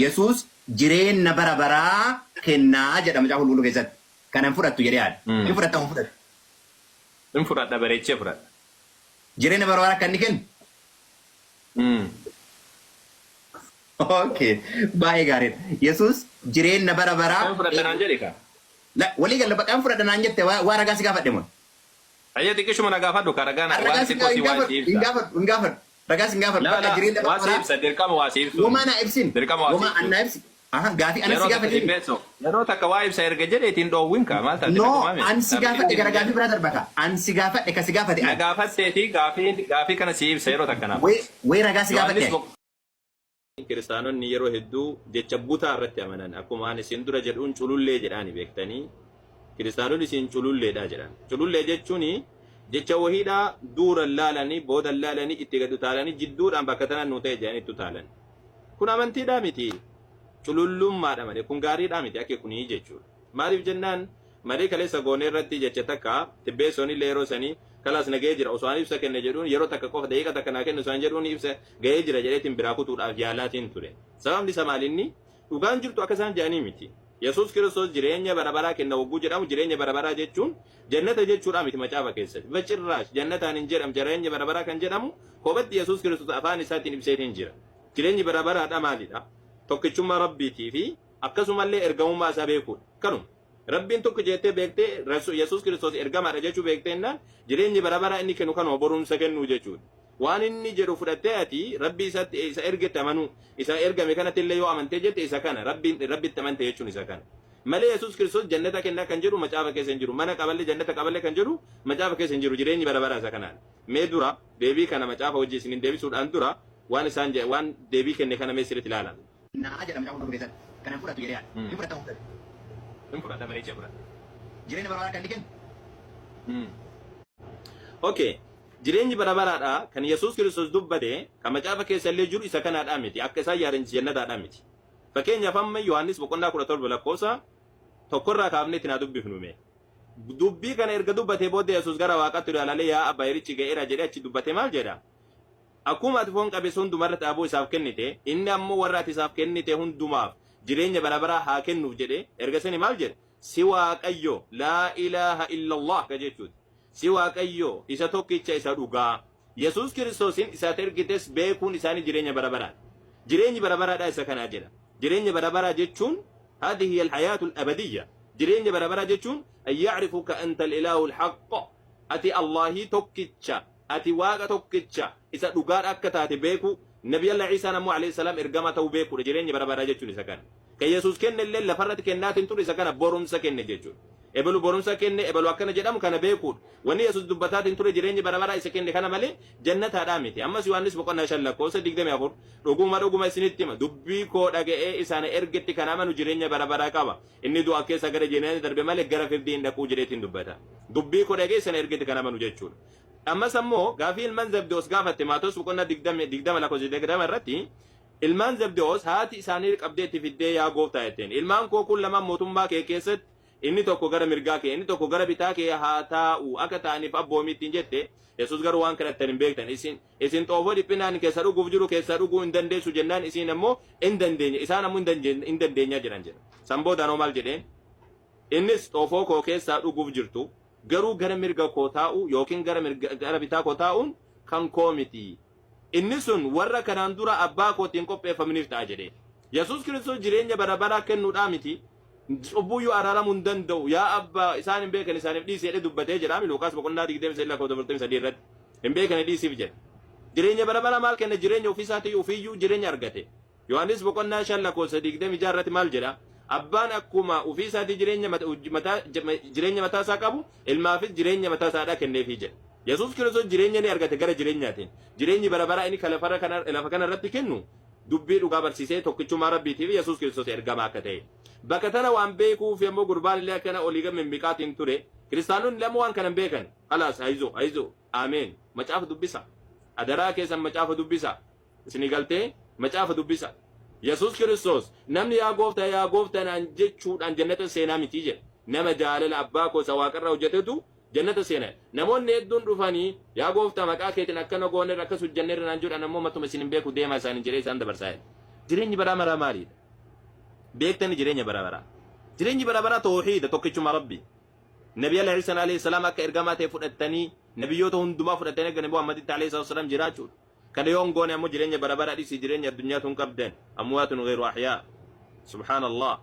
Yesus jireenya bara baraa kennaa jedhama macaafa qulqulluu keessatti. Kanan fudhattu jedhee yaada. Inni fudhatamu fudhatu. Inni fudhadha bareechee fudhadha. Jireenya bara baraa kan inni kennu. Okay. Baay'ee gaariidha. Yesus jireenya bara baraa. Kan fudhadhanaan jedhe kaa. Walii gala baqaan fudhadhanaan jette waa ragaa si gaafadhe moo? Ayya xiqqishuma na gaafadhu ka ragaan waan xiqqoo si waan si ibsa. Hin gaafadhu. Ragaa si hin gaafadhu. Bakka jireenya bara baraa. Waa si ibsa dirqama waa si ibsu. Womaa naa ibsin. Dirqama waa si ibsu. Womaa annaa ibsi. Gaafii anas si gaafadhe. Yeroo takka waa ibsa erga jedheetiin dhoowwin kaa maal taate? No, an si gaafadhe gara gaafii biraa darbata. An si gaafadhe ka si gaafadhe. Na gaafatteeti gaafii kana si ibsa yeroo takka naaf. Wayii ragaa si gaafadhe. Kiristaanonni yeroo hedduu jecha butaa irratti amanan akkuma ani isin dura jedhuun culullee jedhaani beektanii kiristaanonni isin cululleedha jedhan. Culullee jechuun jecha wahiidhaa duura laalanii booda laalanii itti gad utaalanii jidduudhaan bakka tanaan nu ta'e jedhanii itti utaalan. Kun amantiidhaa miti. Culullummaadha malee kun gaariidhaa miti akka kunii jechuudha. Maaliif jennaan malee kaleessa goonee irratti jecha takka tibbeessoon illee yeroo sanii kalaas nagahee jira osoo an ibsa kenne jedhuun yeroo takka qofa daqiiqa takka naa kennu osoo jedhuun ibsa gahee jira jedheetiin biraa kutuudhaaf yaalaatiin ture. Sababni isa maalinni dhugaan jirtu akka isaan jedhanii miti. Yesuus Kiristoos jireenya bara baraa kenna wagguu jedhamu jireenya bara baraa jechuun jannata jechuudha miti macaafa keessatti. Bacirraash jannataan hin jedhamu jireenya bara baraa kan jedhamu koobatti Yesuus Kiristoos afaan isaatiin ibseetiin jira. Jireenyi bara baraadha maalidha? Tokkichummaa Rabbiitii fi akkasumallee ergamummaa isaa beekuudha. Kanuma. Rabbiin tokko jettee beektee Yesuus Kiristoos ergamaadha jechuu beekteenna jireenyi bara baraa inni kennu kanuma barumsa kennu jechuudha. Waan inni jedhu fudhattee ati Rabbii isa ergette amanu isa ergame kanatti illee yoo amantee jette isa kana Rabbitti amante jechuun isa kana. Malee Yesuus Kiristoos jannata kennaa kan jedhu macaafa keessa hin jiru. Mana qaballee jannata qaballee kan jedhu macaafa keessa hin jiru. Jireenyi bara baraa isa kanaan. Mee dura deebii kana macaafa hojii isiniin deebisuudhaan dura waan isaan waan deebii kenne kana mee sirriitti ilaalan. Naa jedhama macaafa keessatti. Kana fudhatu jedhee yaada. Inni fudhatamu fudhatu. Inni fudhata bareechee fudhata. Jireenya bara baraa kan inni kennu. Okay. Jireenyi bara baraadha kan Yesuus Kiristoos dubbate kan macaafa keessa illee jiru isa kanaadha miti akka isaan yaadan jannataadha miti. Fakkeenyaaf amma Yohaannis boqonnaa 17 lakkoofsa tokkorraa kaafnee itti naa dubbifnu mee. Dubbii kana erga dubbatee booda Yesuus gara waaqaatti ilaalee yaa abbaa yerichi ga'eera jedhee achi dubbate maal jedha? Akkuma ati foon qabeessa hundumarra dhaabuu isaaf kennite inni ammoo warra ati isaaf kennite hundumaaf jireenya bara baraa haa kennuuf jedhee erga sani maal jedha? Si Waaqayyo laa ilaaha illallah ka jechuuti. Si Waaqayyo isa tokkicha isa dhugaa Yesuus Kiristoosin isa ergites beekuun isaanii jireenya bara baraa. Jireenyi bara baraadha isa kanaa jedha. Jireenya bara baraa jechuun هذه الحياة الأبدية. jireenya bara baraa jechuun an ya'rifuka anta al-ilahu al-haqq ati Allahi tokkicha ati waaqa tokkicha isa dhugaadha akka taate beeku Nabi Allah Isa namu alayhi salam ergama ta'uu beeku jireenya bara baraa jechuun isa kana. Kan Yesuus kenne illee lafarratti kennaatiin ture isa kana borumsa kenne jechuudha. Ebelu borumsa kenne ebelu akkana jedhamu kana beekuudha. Wanni Yesuus dubbataatiin ture jireenya bara baraa isa kenne kana malee jannataadhaa miti. Ammas Yohaannis boqonnaa 5 lakkoofsa 24 dhuguma isinitti hima dubbii koo dhaga'ee isaan ergetti kan amanu jireenya bara baraa qaba. Inni du'a keessa gara jireenya darbe malee gara firdiin dhaquu jedheetiin dubbata. Dubbii koo dhaga'ee isaan ergetti kan amanu jechuudha. Ammas ammoo gaafii ilmaan Zabdewoos gaafatte Maatewos boqonnaa 20 lakkoofsa 20 irratti ilmaan Zabdewoos haati isaanii qabdeetti fiddee yaa gooftaa jetteen ilmaan koo kun lamaan mootummaa kee keessatti inni tokko gara mirgaa kee inni tokko gara bitaa kee haa taa'u akka ta'aniif abboomittiin jette Yesuus garuu waan kadhattan hin beektan isin xoofoo dhiphinaan keessa dhuguuf jiru keessa dhuguu hin dandeessu jennaan isin ammoo hin dandeenya isaan ammoo hin dandeenya jedhan jedha san boodaan maal jedheen innis xoofoo koo keessaa dhuguuf jirtu garuu gara mirga koo taa'u yookiin gara bitaa koo taa'uun kan koo miti inni sun warra kanaan dura abbaa kootiin qopheeffamaniif ta'a jedhee Yesuus Kiristoos jireenya bara baraa kennuudhaa miti Obbuyyuu araaramuu hin danda'u yaa abbaa isaan hin beekan isaaniif dhiisee jedhee dubbatee jedhaami Luqaas boqonnaa 23 irratti hin beekan dhiisiif jedhe jireenya bara baraa maal kenna jireenya ofiisaatii ofiiyyuu jireenya argate Yohaannis boqonnaa 5 lakkoofsa 26 irratti maal jedha abbaan akkuma ofiisaatii jireenya mataa isaa qabu ilmaafis jireenya mataa isaadhaa kenneefii jedhe Yesuus Kiristoos jireenya ni argate gara jireenyaatiin jireenyi bara baraa inni lafa kana irratti kennu dubbii dhugaa barsiisee tokkichummaa Rabbiitiif Yesuus Kiristoos ergama akka ta'e bakka tana waan beekuuf yommuu gurbaan illee akkana olii gama mimmiqaatiin ture kiristaanonni lama waan kana beekan alaas hayzo ameen macaafa dubbisa adaraa keessan macaafa dubbisa isinii galtee macaafa dubbisa Yesuus Kiristoos namni yaa gooftaa naan jechuudhaan jannata seenaa miti jedhe nama jaalala abbaa koo isa waaqarraa hojjetetu jannata seenaa namoonni hedduun dhufanii yaa gooftaa maqaa keetiin akkana goonerra akkas hojjanneerra naan jedhan ammoo matuma isin hin beeku deemaa isaanii jedhee isaan dabarsaa jireenyi bara maraa maaliidha beektani jireenya bara bara jireenyi bara bara tawhiida tokkichuma rabbi nabi Allah Isa alayhi salam akka ergamaa ta'e fudhattanii nabiyyoota hundumaa fudhattanii akka nabi Muhammad alayhi salam jiraachuu kana yoon goone ammoo jireenya bara bara dhisi jireenya addunyaa tun qabdan amwaatun ghayru ahyaa subhanallah